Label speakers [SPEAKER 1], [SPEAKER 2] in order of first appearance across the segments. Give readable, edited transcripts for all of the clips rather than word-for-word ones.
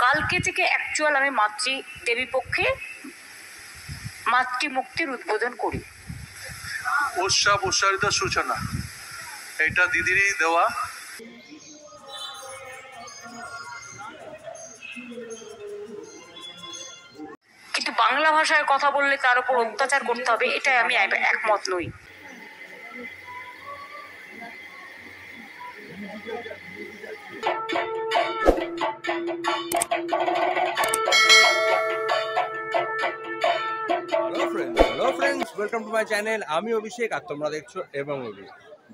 [SPEAKER 1] কালকে থেকে অ্যাকচুয়াল আমি দেবী পক্ষে মাতৃমূর্তির উদ্বোধন করি।
[SPEAKER 2] উৎসব উৎসারিত সূচনা, এটা দিদিরই দেওয়া।
[SPEAKER 1] কিন্তু বাংলা ভাষায় কথা বললে তার উপর অত্যাচার করতে হবে, এটাই আমি একমত নই।
[SPEAKER 3] Hello friends, welcome to my channel. আমি অভিষেক আর তোমরা দেখছো এবং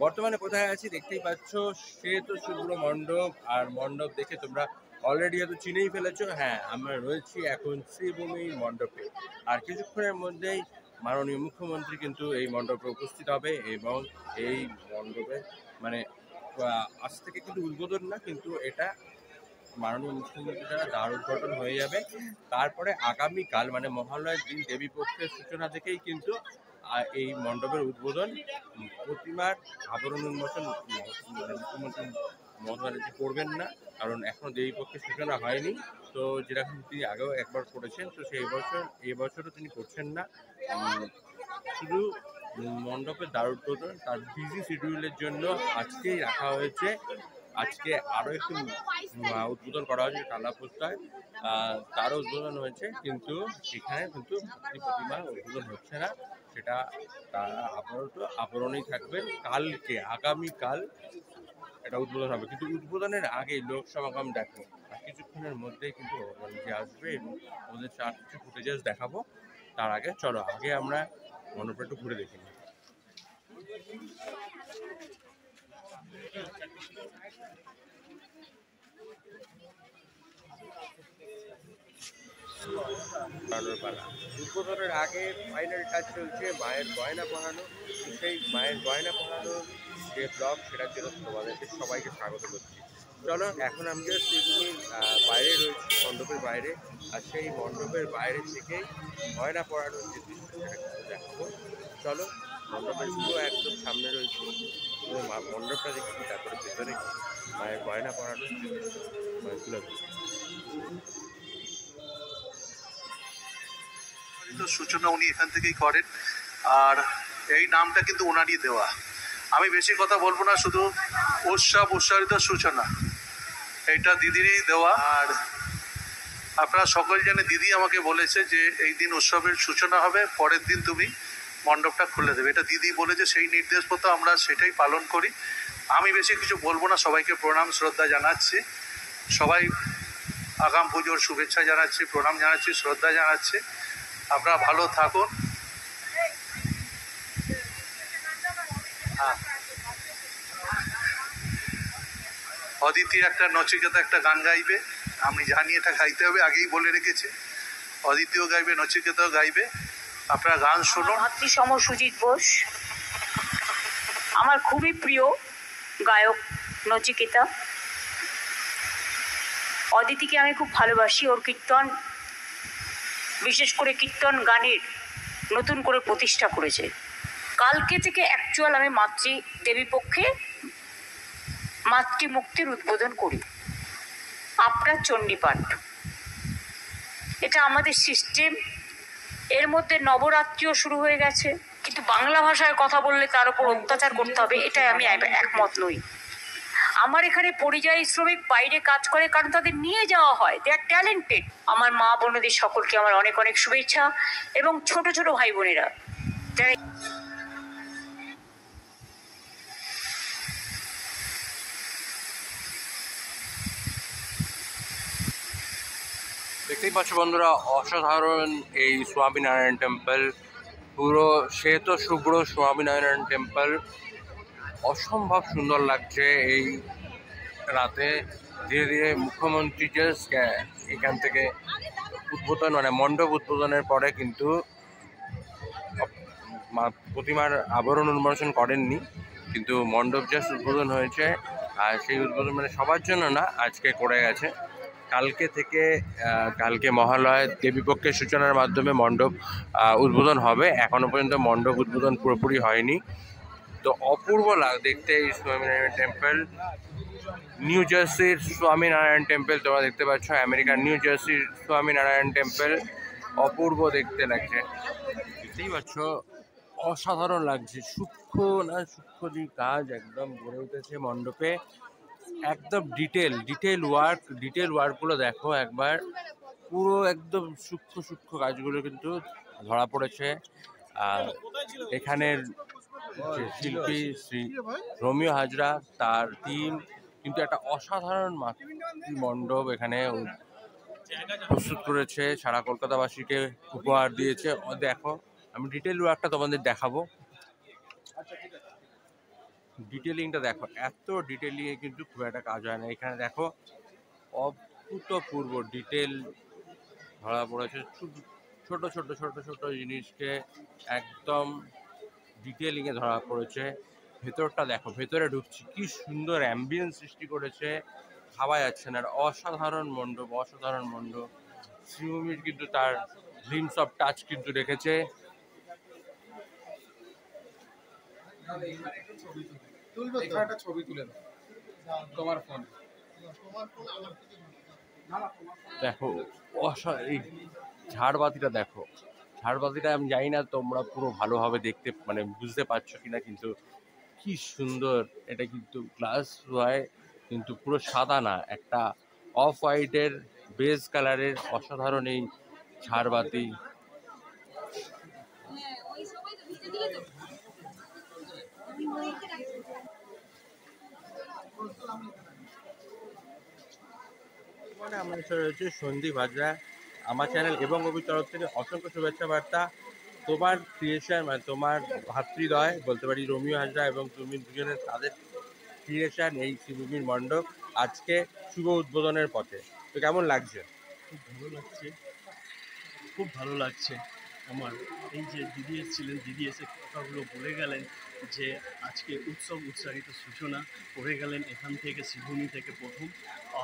[SPEAKER 3] বর্তমানে কোথায় আছি দেখতেই পাচ্ছ, শ্বেত শুভ্র মণ্ডপ। আর মণ্ডপ দেখে তোমরা অলরেডি হয়তো চিনেই ফেলেছো। হ্যাঁ, আমরা রয়েছি এখন শ্রীভূমি মণ্ডপে। আর কিছুক্ষণের মধ্যেই মাননীয় মুখ্যমন্ত্রী কিন্তু এই মণ্ডপে উপস্থিত হবে এবং এই মণ্ডপে মানে আজ থেকে কিন্তু উদ্বোধন না, কিন্তু এটা মাননীয় মুখ্যমন্ত্রী দ্বারা দ্বার উদ্ঘাটন হয়ে যাবে। তারপরে আগামীকাল মানে মহালয়ের দিন দেবী পক্ষের সূচনা থেকেই কিন্তু এই মণ্ডপের উদ্বোধন, প্রতিমার আবরণ উন্মোচন মুখ্যমন্ত্রী মমতা ব্যানার্জি করবেন না, কারণ এখনও দেবী পক্ষের সূচনা হয়নি। তো যেরকম তিনি আগেও একবার করেছেন, তো সেই এবছরও তিনি করছেন না। শুধু মণ্ডপের দ্বার উদ্বোধন তার বিজি শিডিউলের জন্য আজকেই রাখা হয়েছে। আজকে আরও একটি উদ্বোধন করা হয়েছে টালাপোস্তায়, তারও উদ্বোধন হয়েছে, কিন্তু সেখানে কিন্তু প্রতিমার উদ্বোধন হচ্ছে না। সেটা তারা আপাতত আবরণেই থাকবেন। আগামীকাল এটা উদ্বোধন হবে, কিন্তু উদ্বোধনের আগেই লোক সমাগম দেখো। আর কিছুক্ষণের মধ্যেই কিন্তু যে আসবে এবং ওদের চার কিছু ফুটেজেস দেখাবো। তার আগে চলো আগে আমরা মণ্ডপটা একটু ঘুরে দেখি। উদ্বোধনের আগে ফাইনাল টাচ চলছে মায়ের গয়না পরানো। সেই মায়ের গয়না পরানোর যে ব্লগ, সেটার জন্য তোমাদেরকে সবাইকে স্বাগত করছি। চলো, এখন আমি শ্রীভূমির বাইরে রয়েছি, মণ্ডপের বাইরে। আর সেই মণ্ডপের বাইরে থেকে গয়না পরানোর যে দৃশ্য, সেটা কিন্তু দেখাবো। চলো, মণ্ডপের পুরো একদম সামনে রয়েছে, পুরো মণ্ডপটা দেখি, তারপরে ভেতরে মায়ের গয়না পরানোর যে দৃশ্য তুলে ধরছি।
[SPEAKER 2] সূচনা উনি এখান থেকেই করেন, আর এই নামটা কিন্তু ওনারই দেওয়া। আমি বেশি কথা বলবো না, শুধু উৎসব উৎসারিত সূচনা, এটা দিদিরই দেওয়া। আর আপনারা সকল জানে, দিদি আমাকে বলেছে যে এই দিন উৎসবের সূচনা হবে, পরের দিন তুমি মণ্ডপটা খুলে দেবে। এটা দিদি বলেছে, সেই নির্দেশ মতো আমরা সেটাই পালন করি। আমি বেশি কিছু বলবো না। সবাইকে প্রণাম শ্রদ্ধা জানাচ্ছি, সবাই আগাম পুজোর শুভেচ্ছা জানাচ্ছি, প্রণাম জানাচ্ছি, শ্রদ্ধা জানাচ্ছি। আপনারা ভালো থাকুন। অদিতি একটা নচিকেতা একটা গান গাইবে, আমি জানি এটা গাইতে হবে, আগেই বলে রেখেছে। অদিতিও গাইবে, নচিকেতাও গাইবে, আপনারা গান শুনুন।
[SPEAKER 1] মাতৃসম সুজিত বোস আমার খুবই প্রিয় গায়ক। নচিকেতা, অদিতিকে আমি খুব ভালোবাসি। ওর কীর্তন, বিশেষ করে কীর্তন গানের নতুন করে প্রতিষ্ঠা করেছে। কালকে থেকে অ্যাকচুয়াল আমি দেবী পক্ষে মাতৃমূর্তির উদ্বোধন করি। আপনার চণ্ডীপাঠ, এটা আমাদের সিস্টেম। এর মধ্যে নবরাত্রিও শুরু হয়ে গেছে, কিন্তু বাংলা ভাষায় কথা বললে তার উপর অত্যাচার করতে হবে, এটাই আমি একমত নই। আমার এখানে পরিযায়ী শ্রমিক বাইরে কাজ করে, কারণ তাদের নিয়ে যাওয়া হয়, দে আর ট্যালেন্টেড। আমার মা বোনদের সকলকে আমার অনেক অনেক শুভেচ্ছা, এবং ছোট ছোট ভাই বোনেরা
[SPEAKER 3] দেখতেই পাচ্ছ বন্ধুরা, অসাধারণ এই স্বামীনারায়ণ টেম্পল, পুরো শ্বেত শুভ্র স্বামীনারায়ণ টেম্পল। অসম্ভব সুন্দর লাগছে এই রাতে। ধীরে ধীরে মুখ্যমন্ত্রী যে এখান থেকে উদ্বোধন মানে মণ্ডপ উদ্বোধনের পরে কিন্তু প্রতিমার আবরণ উন্মোচন করেননি, কিন্তু মণ্ডপ জাস্ট উদ্বোধন হয়েছে। আর সেই উদ্বোধন মানে সবার জন্য না, আজকে করে গেছে। কালকে মহালয় দেবীপক্ষের সূচনার মাধ্যমে মণ্ডপ উদ্বোধন হবে। এখনও পর্যন্ত মণ্ডপ উদ্বোধন পুরোপুরি হয়নি। তো অপূর্ব দেখতে এই স্বামীনারায়ণ টেম্পল। নিউ জার্সির স্বামীনারায়ণ টেম্পল তোমরা দেখতে পাচ্ছ, আমেরিকার নিউ জার্সির স্বামীনারায়ণ টেম্পল। অপূর্ব দেখতে লাগছে, দেখতেই পাচ্ছ, অসাধারণ লাগছে। সূক্ষ্ম কাজ একদম গড়ে উঠেছে মণ্ডপে, একদম ডিটেল ওয়ার্কগুলো দেখো একবার, পুরো একদম সূক্ষ্ম কাজগুলো কিন্তু ধরা পড়েছে। আর এখানের যে শিল্পী শ্রী রোমিও হাজরা, তার টিম কিন্তু একটা অসাধারণ মণ্ডপ এখানে প্রস্তুত করেছে, সারা কলকাতাবাসীকে উপহার দিয়েছে। দেখো, আমি ডিটেল ওয়ার্কটা তোমাদের দেখাবো, ডিটেলিংটা দেখো, এত ডিটেলিং এ কিন্তু খুব একটা কাজ হয় না। এখানে দেখো অভূতপূর্ব ডিটেল ধরা পড়েছে, ছোট জিনিসকে একদম ডিটেলিং এ ধরা পড়েছে। ভেতরটা দেখো, ভেতরে ঢুকছি, কি সুন্দর অ্যাম্বিয়েন্স সৃষ্টি করেছে, ভাবা যাচ্ছে না। অসাধারণ মণ্ডপ। শ্রীভূমির কিন্তু তার গ্লিমস অফ টাচ কিন্তু রেখেছে।
[SPEAKER 4] ছবি তুলে দাও তোমার ফোন।
[SPEAKER 3] দেখো এই ঝাড়বাতিটা দেখো, ঝাড়বাতিটা আমি জানি না তোমরা পুরো ভালোভাবে দেখতে মানে বুঝতে পারছো কিনা, কিন্তু কি সুন্দর। এটা কিন্তু গ্লাস হয়, কিন্তু পুরো সাদা না, একটা অফ হোয়াইটের বেজ কালারের অসাধারণ এই ঝাড়বাতি। আমার সাথে রয়েছে সন্দীপ হাজরা। আমার চ্যানেল এবং অভির তরফ থেকে অসংখ্য শুভেচ্ছা বার্তা। তোমার ক্রিয়েশন মানে তোমার ভাতৃদ্বয় বলতে পারি, রোমিও হাজরা এবং তুমি দুজনের, তাদের ক্রিয়েশন এই শ্রীভূমির মণ্ডপ আজকে শুভ উদ্বোধনের পথে। তো কেমন লাগছে?
[SPEAKER 5] খুব ভালো লাগছে আমার। এই যে দিদি এসেছিলেন, দিদি এসে কথাগুলো বলে গেলেন যে আজকে উৎসাহিত সূচনা করে গেলেন এখান থেকে, শ্রীভূমি থেকে প্রথম।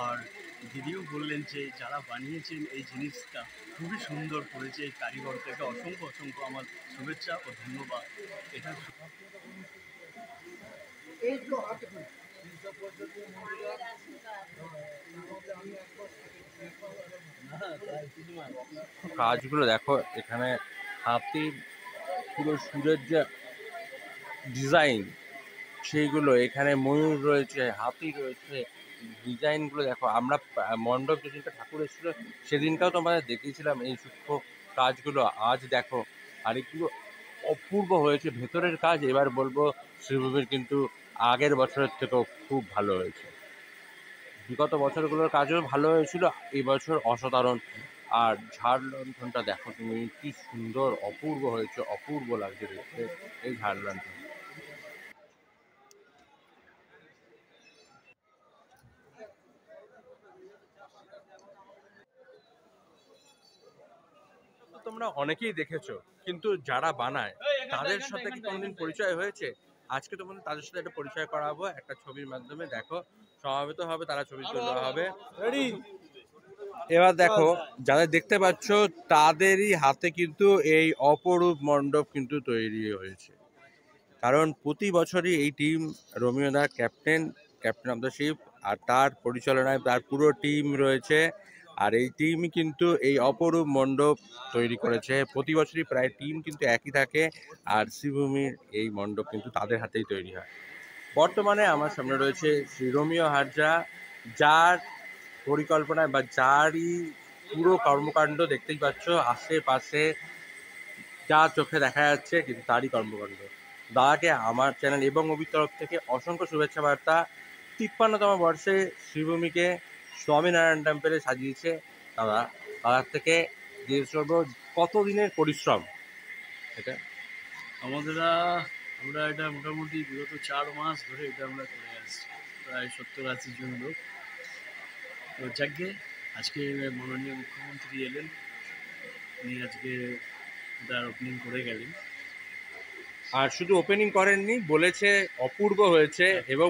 [SPEAKER 5] আর দিদিও বললেন যে যারা বানিয়েছেন এই জিনিসটা খুবই সুন্দর করেছে, এই কারিগরদেরকে অসংখ্য আমার শুভেচ্ছা ও ধন্যবাদ। এটা
[SPEAKER 3] কাজগুলো দেখো, এখানে হাতির পুরো সুরের যে ডিজাইন সেইগুলো, এখানে ময়ূর রয়েছে, হাতি রয়েছে, ডিজাইনগুলো দেখো। আমরা মণ্ডপ যেদিনটা ঠাকুর এসেছিল সেদিনটাও তোমাদের দেখিয়েছিলাম এই সূক্ষ্ম কাজগুলো, আজ দেখো আরেকগুলো অপূর্ব হয়েছে ভেতরের কাজ। এবার বলবো শ্রীভূমির কিন্তু আগের বছরের থেকেও খুব ভালো হয়েছে। বিগত বছরগুলোর কাজও ভালো হয়েছিল, এই বছর অসাধারণ। আর ঝাড় লণ্ঠনটা দেখো তুমি, কি সুন্দর, অপূর্ব হয়েছে, অপূর্ব লাগছে দেখতে এই ঝাড় লণ্ঠন। তোমরা অনেকেই দেখেছো, কিন্তু যারা বানায় তাদের সাথে কি কোনোদিন পরিচয় হয়েছে? আজকে তোমাদের তাদের সাথে একটা পরিচয় করাবো একটা ছবির মাধ্যমে। দেখো, সমাবেত হবে, তারা ছবি তোলা হবে। এবার দেখো, যাদের দেখতে পাচ্ছ তাদেরই হাতে কিন্তু এই অপরূপ মণ্ডপ কিন্তু তৈরি হয়েছে। কারণ প্রতি বছরই এই team, Romeo the captain of the ship, আর তার পরিচালনায় তার পুরো টিম রয়েছে। আর এই টিমই কিন্তু এই অপরূপ মণ্ডপ তৈরি করেছে। প্রতি বছরই প্রায় টিম কিন্তু একই থাকে, আর শ্রীভূমির এই মণ্ডপ কিন্তু তাদের হাতেই তৈরি হয়। বর্তমানে আমার সামনে রয়েছে শ্রী রোমিও হাজরা, যার পরিকল্পনায় বা যারই পুরো কর্মকাণ্ড দেখতেই পাচ্ছ, আশেপাশে যা চোখে দেখা যাচ্ছে কিন্তু তারই কর্মকাণ্ড। দাদাকে আমার চ্যানেল এবং অভির তরফ থেকে অসংখ্য শুভেচ্ছা বার্তা। 53তম বর্ষে শ্রীভূমিকে স্বামীনারায়ণ টেম্পলে সাজিয়েছে দাদার থেকে জিজ্ঞেস করবো কতদিনের পরিশ্রম এটা?
[SPEAKER 5] আমরা এটা মোটামুটি বিগত 4 মাস ধরে এটা আমরা করে আসছি, প্রায় 70-80 জন লোক। তো যাকে আজকে মাননীয় মুখ্যমন্ত্রী এলেন, উনি আজকে এটার ওপেনিং করে গেলেন।
[SPEAKER 3] আর শুধু ওপেনিং করেননি, বলেছে অপূর্ব হয়েছে এবং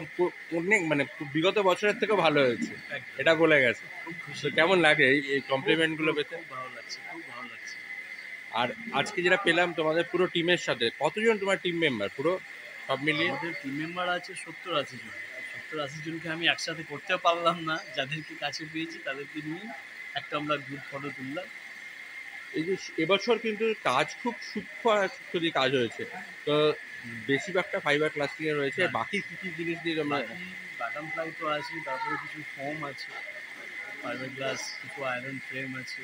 [SPEAKER 3] অনেক মানে বিগত বছরের থেকেও ভালো হয়েছে, এটা বলে গেছে।
[SPEAKER 5] খুব খুশি,
[SPEAKER 3] তো কেমন লাগে এই কমপ্লিমেন্টগুলো পেতে?
[SPEAKER 5] খুব ভালো লাগছে, খুব ভালো লাগছে।
[SPEAKER 3] আর আজকে যেটা পেলাম তোমাদের পুরো টিমের সাথে, কতজন তোমার টিম মেম্বার পুরো সব মিলিয়ে?
[SPEAKER 5] আমাদের টিম মেম্বার আছে 70-80 জন। তো 80 জনকে আমি একসাথে করতেও পারলাম না, যাদেরকে কাছে পেয়েছি তাদেরকে নিয়ে একটা আমরা গ্রুপ ফটো তুললাম।
[SPEAKER 3] এই যে এবছর কিন্তু কাজ খুব সূক্ষ্ম দিয়ে কাজ হয়েছে, তো বেশিরভাগটা ফাইবার প্লাস্টিক এর রয়েছে,
[SPEAKER 5] হ্যাঁ।
[SPEAKER 3] বাকি কি কি জিনিস দিয়ে তোমরা?
[SPEAKER 5] বাকি বাটাম ফ্লাই তো আছে, তারপরে কিছু ফোম আছে, ফাইবার গ্লাস, কিছু আয়রন ফ্রেম আছে।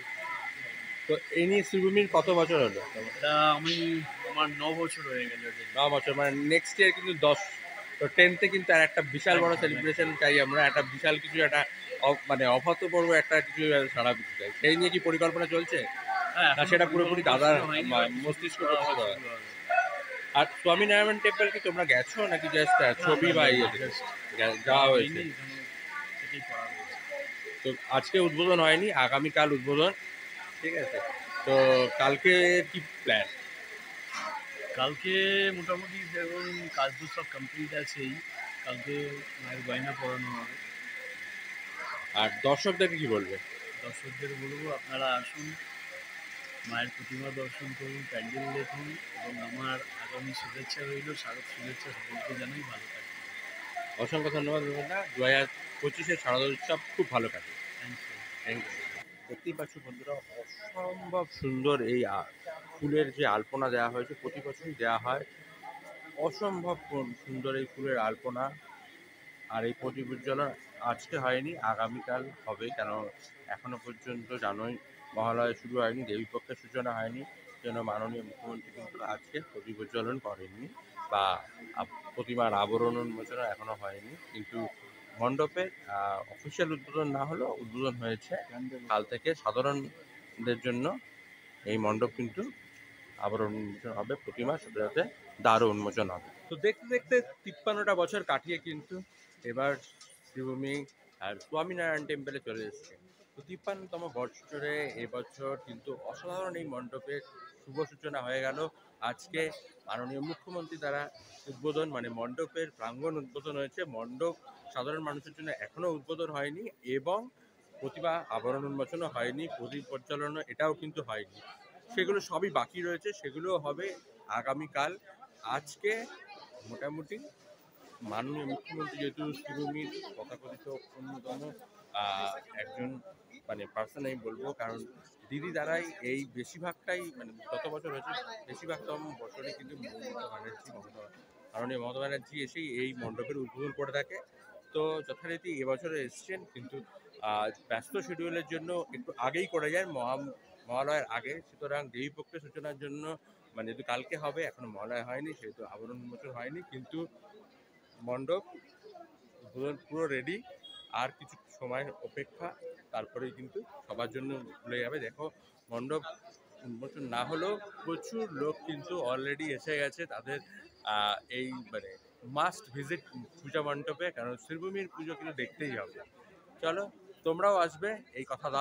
[SPEAKER 3] তো এই নিয়ে শ্রীভূমির কত বছর হলো?
[SPEAKER 5] এটা আমার 9 বছর হয়ে গেল এটা।
[SPEAKER 3] 9 বছর, মানে নেক্সট ইয়ার কিন্তু 10, তো 10তে কিন্তু আর একটা বিশাল বড়
[SPEAKER 5] একদম,
[SPEAKER 3] সেলিব্রেশন চাই আমরা, একটা বিশাল কিছু, একটা মানে অভূতপূর্ব একটা কিছু সারা কিছু চাই। সেই নিয়ে কি পরিকল্পনা চলছে?
[SPEAKER 5] হ্যাঁ,
[SPEAKER 3] না,
[SPEAKER 5] এখনো
[SPEAKER 3] সেটা পুরোপুরি দাদার
[SPEAKER 5] শুরু হয়নি,
[SPEAKER 3] মস্তিষ্ক
[SPEAKER 5] করা
[SPEAKER 3] প্রস্তুত
[SPEAKER 5] হবে,
[SPEAKER 3] হয়।
[SPEAKER 5] শুরু হবে।
[SPEAKER 3] আর স্বামীনারায়ণ টেম্পল কি তোমরা গেছো নাকি জাস্ট ছবি
[SPEAKER 5] না,
[SPEAKER 3] বা
[SPEAKER 5] না,
[SPEAKER 3] ইয়ে
[SPEAKER 5] just
[SPEAKER 3] যাওয়া
[SPEAKER 5] হয়নি,
[SPEAKER 3] হয়েছে?
[SPEAKER 5] এখানে থেকেই করা হয়েছে।
[SPEAKER 3] তো আজকে উদ্বোধন হয়নি, আগামীকাল উদ্বোধন, ঠিক আছে? তো কালকে কি প্ল্যান?
[SPEAKER 5] কালকে মোটামুটি ধরুন কাজ তো সব কমপ্লিট আছেই, কালকে মায়ের গয়না পরানো হবে।
[SPEAKER 3] আর দর্শকদেরকে কি বলবে?
[SPEAKER 5] দর্শকদের বলবো আপনারা আসুন, মায়ের প্রতিমা দর্শন করুন, প্যান্ডেল দেখুন, এবং আমার আগামী শুভেচ্ছা রইল, শারদ শুভেচ্ছা সকলকে জানাই, ভালো থাকবেন।
[SPEAKER 3] অসংখ্য ধন্যবাদ রবীন্দ্র। 2025-এর শারদ উৎসব খুব ভালো কাটে।
[SPEAKER 5] Thank you.
[SPEAKER 3] Thank you. দেখতেই পাচ্ছ বন্ধুরা, অসম্ভব সুন্দর এই ফুলের যে আলপনা দেওয়া হয়েছে, প্রতি বছরই দেওয়া হয়। অসম্ভব সুন্দর এই ফুলের আলপনা। আর এই প্রদীপ উজ্জ্বলন আজকে হয়নি, আগামীকাল হবে, কেন এখনো পর্যন্ত জানোই মহালয়া শুরু হয়নি, দেবীপক্ষের সূচনা হয়নি, যেন মাননীয় মুখ্যমন্ত্রী কিন্তু আজকে প্রদীপ উজ্জ্বলন করেননি বা প্রতিমার আবরণ উন্মোচন এখনো হয়নি। কিন্তু মণ্ডপের অফিসিয়াল উদ্বোধন না হলেও উদ্বোধন হয়েছে। কাল থেকে সাধারণদের জন্য এই মণ্ডপ কিন্তু আবরণ উন্মোচন হবে, প্রতিমা সাথে সাথে দ্বারও উন্মোচন হবে। তো দেখতে দেখতে 53টা বছর কাটিয়ে কিন্তু এবার শ্রীভূমি আর স্বামীনারায়ণ টেম্পলে চলে এসেছে। তো 53তম বছরে এবছর কিন্তু অসাধারণ এই মণ্ডপের শুভ সূচনা হয়ে গেল। আজকে মাননীয় মুখ্যমন্ত্রী দ্বারা উদ্বোধন, মানে মণ্ডপের প্রাঙ্গণ উদ্বোধন হয়েছে। মণ্ডপ সাধারণ মানুষের জন্য এখনো উদ্বোধন হয়নি এবং প্রতিমা আবরণ উন্মোচনও হয়নি, প্রদীপ প্রজ্বলন এটাও কিন্তু হয়নি। সেগুলো সবই বাকি রয়েছে, সেগুলোও হবে আগামীকাল। আজকে মোটামুটি মাননীয় মুখ্যমন্ত্রী যেহেতু শ্রীভূমির তথাকথিত অন্যতম একজন মানে পার্সন আমি বলবো, কারণ দিদি দ্বারাই এই বেশিরভাগটাই, মানে যত বছর হয়েছে বেশিরভাগতম বছরে কিন্তু মাননীয় মমতা ব্যানার্জি এসেই এই মণ্ডপের উদ্বোধন করে থাকে। তো যথারীতি এবছরে এসছেন, কিন্তু ব্যস্ত শিডিউলের জন্য একটু আগেই করে যায়, মহালয়ার আগে। সুতরাং দেবীপক্ষের সূচনার জন্য, মানে যেহেতু কালকে হবে, এখনো মহালয়া হয়নি, সেহেতু আবরণ উন্মোচন হয়নি, কিন্তু মণ্ডপ উদ্বোধন পুরো রেডি। আর কিছু সময় অপেক্ষা, তারপরেই কিন্তু সবার জন্য খুলে যাবে। দেখো, মণ্ডপ উন্মোচন না হলেও প্রচুর লোক কিন্তু অলরেডি এসে গেছে, তাদের এই মানে মাস্ট ভিজিট পূজা মণ্ডপে, কারণ শ্রীভূমির পুজো কিন্তু দেখতেই হবে। চলো, তোমরাও আসবে, এই কথা দাও।